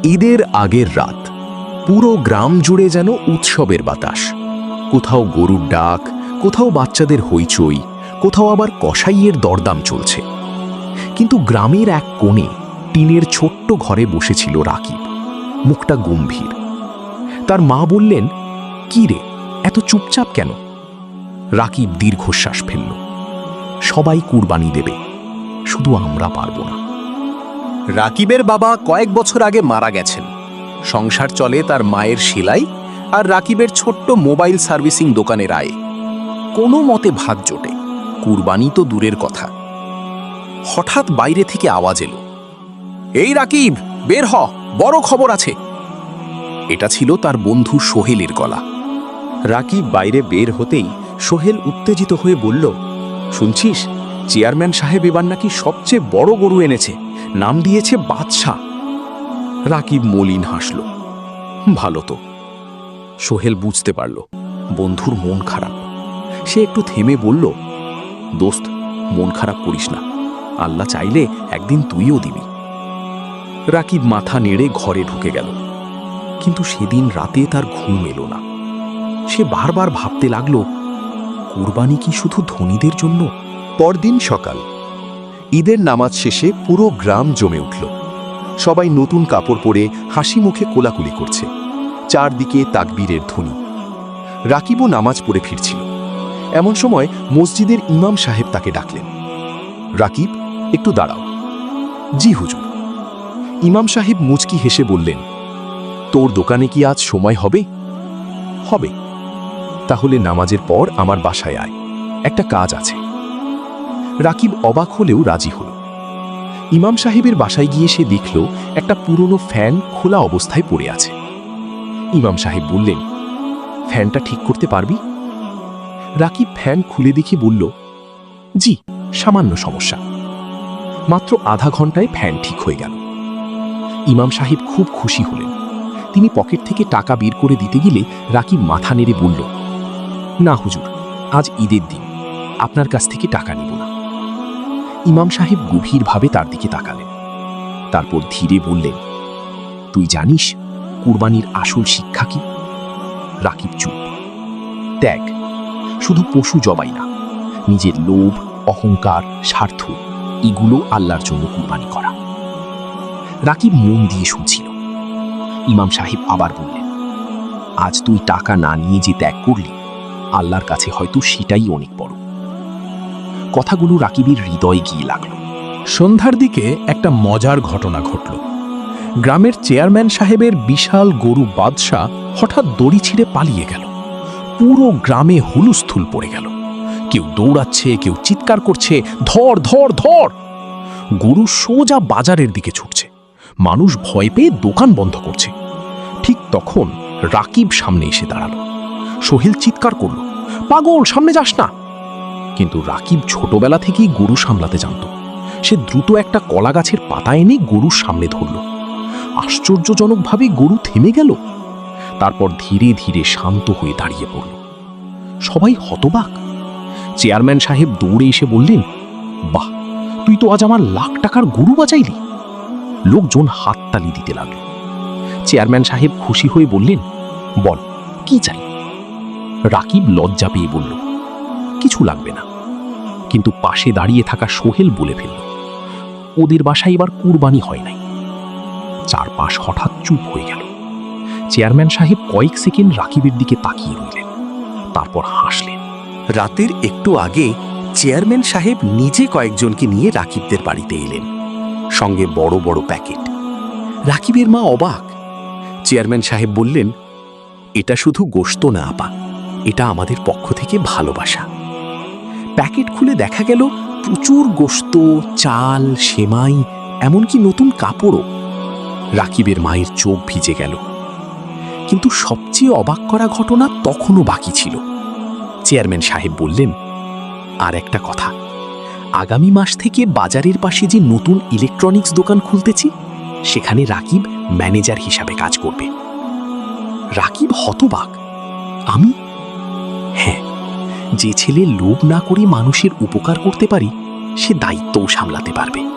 ঈদের আগের রাত পুরো গ্রাম জুড়ে যেন উৎসবের বাতাস। কোথাও গরুর ডাক, কোথাও বাচ্চাদের হইচই, কোথাও আবার কসাইয়ের দরদাম চলছে। কিন্তু গ্রামের এক কোণে টিনের ছোট্ট ঘরে বসেছিল রাকিব, মুখটা গম্ভীর। তার মা বললেন, "কি রে, এত চুপচাপ কেন?" রাকিব দীর্ঘশ্বাস ফেলল। সবাই কুরবানি দেবে, শুধু আমরা পারব না। রাকিবের বাবা কয়েক বছর আগে মারা গেছেন। সংসার চলে তার মায়ের সেলাই আর রাকিবের ছোট্ট মোবাইল সার্ভিসিং দোকানের আয়ে। কোনো মতে ভাত জোটে, কুরবানি তো দূরের কথা। হঠাৎ বাইরে থেকে আওয়াজ এলো, "এই রাকিব, বের হ, বড় খবর আছে।" এটা ছিল তার বন্ধু সোহেলের গলা। রাকিব বাইরে বের হতেই সোহেল উত্তেজিত হয়ে বলল, "শুনছিস, চেয়ারম্যান সাহেব এবার নাকি সবচেয়ে বড় গরু এনেছে, নাম দিয়েছে বাদশাহ।" রাকিব মলিন হাসল। ভালো তো। সোহেল বুঝতে পারল বন্ধুর মন খারাপ। সে একটু থেমে বলল, "দোস্ত, মন খারাপ করিস না, আল্লাহ চাইলে একদিন তুইও দিবি।" রাকিব মাথা নেড়ে ঘরে ঢুকে গেল। কিন্তু সেদিন রাতে তার ঘুম এলো না। সে বারবার ভাবতে লাগল, কুরবানি কি শুধু ধনীদের জন্য? পরদিন সকাল, ঈদের নামাজ শেষে পুরো গ্রাম জমে উঠল। সবাই নতুন কাপড় পরে হাসি মুখে কোলাকুলি করছে। চারদিকে তাকবীরের ধ্বনি। রাকিবও নামাজ পড়ে ফিরছিল। এমন সময় মসজিদের ইমাম সাহেব তাকে ডাকলেন। "রাকিব, একটু দাঁড়াও।" "জি হুজুর।" ইমাম সাহেব মুচকি হেসে বললেন, "তোর দোকানে কি আজ সময় হবে?" "হবে।" "তাহলে নামাজের পর আমার বাসায় আয়, একটা কাজ আছে।" রাকিব অবাক হলেও রাজি হল। ইমাম সাহেবের বাসায় গিয়ে সে দেখল একটা পুরনো ফ্যান খোলা অবস্থায় পড়ে আছে। ইমাম সাহেব বললেন, "ফ্যানটা ঠিক করতে পারবি?" রাকিব ফ্যান খুলে দেখে বলল, "জি, সামান্য সমস্যা।" মাত্র আধা ঘন্টায় ফ্যান ঠিক হয়ে গেল। ইমাম সাহেব খুব খুশি হলেন। তিনি পকেট থেকে টাকা বের করে দিতে গেলে রাকিব মাথা নেড়ে বলল, "না হুজুর, আজ ঈদের দিন, আপনার কাছ থেকে টাকা নিব না।" ইমাম সাহেব গভীরভাবে তার দিকে তাকালেন। তারপর ধীরে বললেন, "তুই জানিস কুরবানির আসল শিক্ষা কি?" রাকিব চুপ। ত্যাগ। শুধু পশু জবাই না, নিজের লোভ, অহংকার, স্বার্থ, এগুলো আল্লাহর জন্য কুরবানি করা। রাকিব মন দিয়ে শুনছিল। ইমাম সাহেব আবার বললেন, "আজ তুই টাকা না নিয়ে যে ত্যাগ করলি, আল্লাহর কাছে হয়তো সেটাই অনেক বড়।" কথাগুলো রাকিবের হৃদয়ে গিয়ে লাগল। সন্ধ্যার দিকে একটা মজার ঘটনা ঘটল। গ্রামের চেয়ারম্যান সাহেবের বিশাল গরু বাদশাহ হঠাৎ দড়ি ছিঁড়ে পালিয়ে গেল। পুরো গ্রামে হুলুস্থুল পড়ে গেল। কেউ দৌড়াচ্ছে, কেউ চিৎকার করছে, "ধর ধর ধর!" গরু সোজা বাজারের দিকে ছুটছে। মানুষ ভয় পেয়ে দোকান বন্ধ করছে। ঠিক তখন রাকিব সামনে এসে দাঁড়ালো। সোহেল চিৎকার করল, "পাগল, সামনে যাস না!" কিন্তু রাকিব ছোটবেলা থেকেই গরু সামলাতে জানত। সে দ্রুত একটা কলা গাছের পাতা এনে গরুর সামনে ধরল। আশ্চর্যজনকভাবে গরু থেমে গেল। তারপর ধীরে ধীরে শান্ত হয়ে দাঁড়িয়ে পড়ল। সবাই হতবাক। চেয়ারম্যান সাহেব দৌড়ে এসে বললেন, "বাহ, তুই তো আজ আমার লাখ টাকার গরু বাঁচাইলি!" লোকজন হাততালি দিতে লাগল। চেয়ারম্যান সাহেব খুশি হয়ে বললেন, "বল, কি চাই?" রাকিব লজ্জা পেয়ে বলল, "কিছু লাগবে না।" কিন্তু পাশে দাঁড়িয়ে থাকা সোহেল বলে ফেলল, "ওদের বাসায় এবার কুরবানি হয় নাই।" চারপাশ হঠাৎ চুপ হয়ে গেল। চেয়ারম্যান সাহেব কয়েক সেকেন্ড রাকিবের দিকে তাকিয়ে রইলেন, তারপর হাসলেন। রাতের একটু আগে চেয়ারম্যান সাহেব নিজে কয়েকজনকে নিয়ে রাকিবদের বাড়িতে এলেন, সঙ্গে বড় বড় প্যাকেট। রাকিবের মা অবাক। চেয়ারম্যান সাহেব বললেন, "এটা শুধু গোশত না আপা, এটা আমাদের পক্ষ থেকে ভালোবাসা।" প্যাকেট খুলে দেখা গেল প্রচুর গোশত, চাল, সেমাই, এমনকি নতুন কাপড়ও। রাকিবের মায়ের চোখ ভিজে গেল। কিন্তু সবচেয়ে অবাক করা ঘটনা তখনও বাকি ছিল। চেয়ারম্যান সাহেব বললেন, "আর একটা কথা, আগামী মাস থেকে বাজারের পাশে যে নতুন ইলেকট্রনিক্স দোকান খুলতেছি, সেখানে রাকিব ম্যানেজার হিসাবে কাজ করবে।" রাকিব হতবাক। "আমি?" "হ্যাঁ, যে ছেলে লোভ না করে মানুষের উপকার করতে পারে, সে দায়িত্বও সামলাতে পারবে।"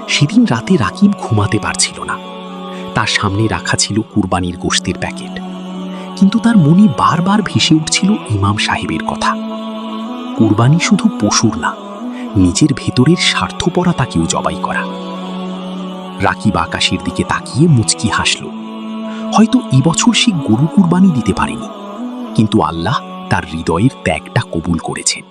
সেদিন রাতে রাকিব ঘুমাতে পারছিল না। তার সামনে রাখা ছিল কুরবানির গোশতের প্যাকেট, কিন্তু তার মনে বারবার ভেসে উঠছিল ইমাম সাহেবের কথা। কুরবানি শুধু পশুর না, নিজের ভেতরের স্বার্থপরতাকেও জবাই করা। রাকিব আকাশের দিকে তাকিয়ে মুচকি হাসল। হয়তো এবছর সে গরু কুরবানি দিতে পারেনি, কিন্তু আল্লাহ তার হৃদয়ের ত্যাগটা কবুল করেছেন।